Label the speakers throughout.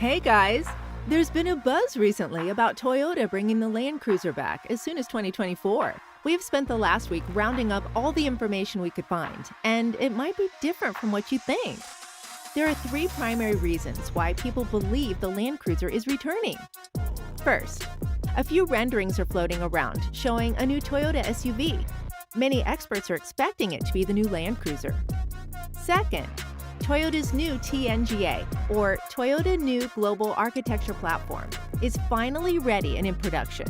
Speaker 1: Hey guys! There's been a buzz recently about Toyota bringing the Land Cruiser back as soon as 2024. We've spent the last week rounding up all the information we could find, and it might be different from what you think. There are three primary reasons why people believe the Land Cruiser is returning. First, a few renderings are floating around showing a new Toyota SUV. Many experts are expecting it to be the new Land Cruiser. Second, Toyota's new TNGA, or Toyota New Global Architecture Platform, is finally ready and in production.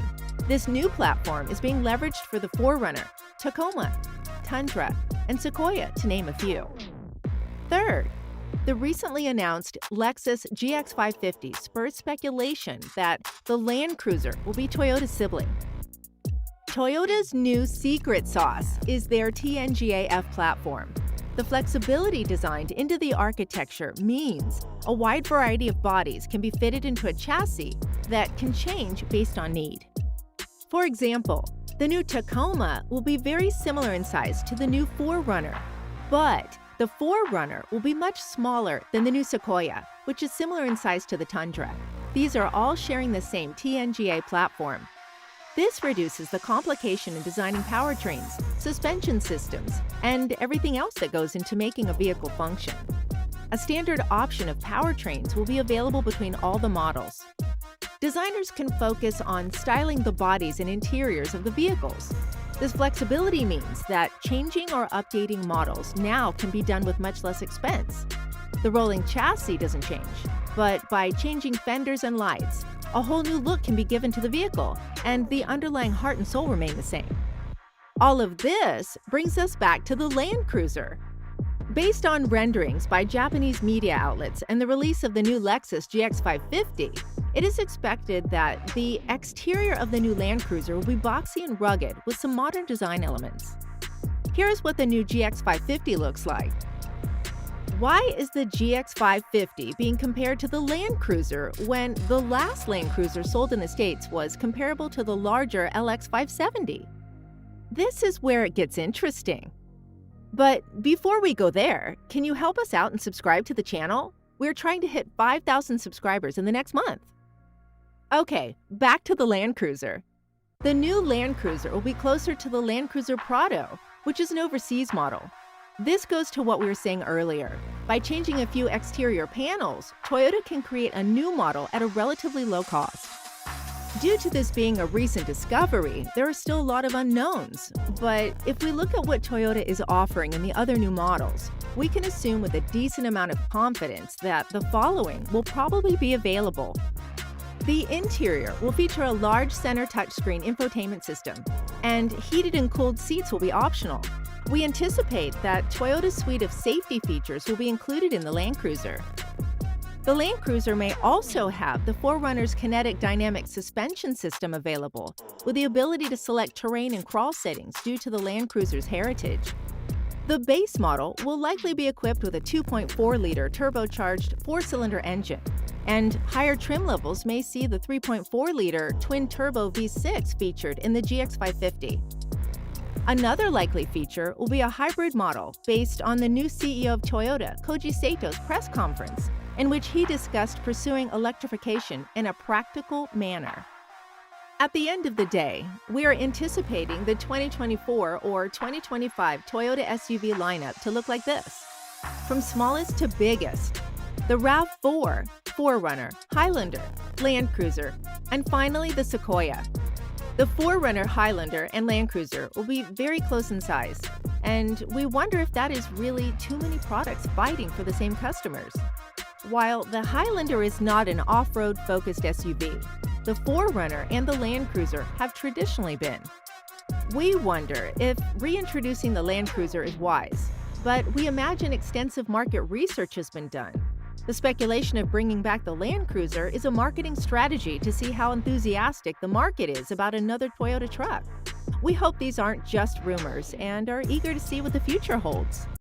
Speaker 1: This new platform is being leveraged for the 4Runner, Tacoma, Tundra, and Sequoia, to name a few. Third, the recently announced Lexus GX550 spurs speculation that the Land Cruiser will be Toyota's sibling. Toyota's new secret sauce is their TNGA-F platform. The flexibility designed into the architecture means a wide variety of bodies can be fitted into a chassis that can change based on need. For example, the new Tacoma will be very similar in size to the new 4Runner, but the 4Runner will be much smaller than the new Sequoia, which is similar in size to the Tundra. These are all sharing the same TNGA platform. This reduces the complication in designing powertrains, suspension systems, and everything else that goes into making a vehicle function. A standard option of powertrains will be available between all the models. Designers can focus on styling the bodies and interiors of the vehicles. This flexibility means that changing or updating models now can be done with much less expense. The rolling chassis doesn't change, but by changing fenders and lights, a whole new look can be given to the vehicle, and the underlying heart and soul remain the same. All of this brings us back to the Land Cruiser. Based on renderings by Japanese media outlets and the release of the new Lexus GX550, it is expected that the exterior of the new Land Cruiser will be boxy and rugged with some modern design elements. Here's what the new GX550 looks like. Why is the GX550 being compared to the Land Cruiser when the last Land Cruiser sold in the States was comparable to the larger LX570? This is where it gets interesting. But before we go there, can you help us out and subscribe to the channel? We're trying to hit 5,000 subscribers in the next month. Okay, back to the Land Cruiser. The new Land Cruiser will be closer to the Land Cruiser Prado, which is an overseas model. This goes to what we were saying earlier. By changing a few exterior panels, Toyota can create a new model at a relatively low cost. Due to this being a recent discovery, there are still a lot of unknowns. But if we look at what Toyota is offering in the other new models, we can assume with a decent amount of confidence that the following will probably be available. The interior will feature a large center touchscreen infotainment system, and heated and cooled seats will be optional. We anticipate that Toyota's suite of safety features will be included in the Land Cruiser. The Land Cruiser may also have the 4Runner's kinetic dynamic suspension system available, with the ability to select terrain and crawl settings due to the Land Cruiser's heritage. The base model will likely be equipped with a 2.4-liter turbocharged 4-cylinder engine, and higher trim levels may see the 3.4-liter twin-turbo V6 featured in the GX550. Another likely feature will be a hybrid model based on the new CEO of Toyota, Koji Sato's press conference, in which he discussed pursuing electrification in a practical manner. At the end of the day, we are anticipating the 2024 or 2025 Toyota SUV lineup to look like this. From smallest to biggest, the RAV4, 4Runner, Highlander, Land Cruiser, and finally the Sequoia. The 4Runner, Highlander, and Land Cruiser will be very close in size, and we wonder if that is really too many products fighting for the same customers. While the Highlander is not an off-road focused SUV, the 4Runner and the Land Cruiser have traditionally been. We wonder if reintroducing the Land Cruiser is wise, but we imagine extensive market research has been done. The speculation of bringing back the Land Cruiser is a marketing strategy to see how enthusiastic the market is about another Toyota truck. We hope these aren't just rumors and are eager to see what the future holds.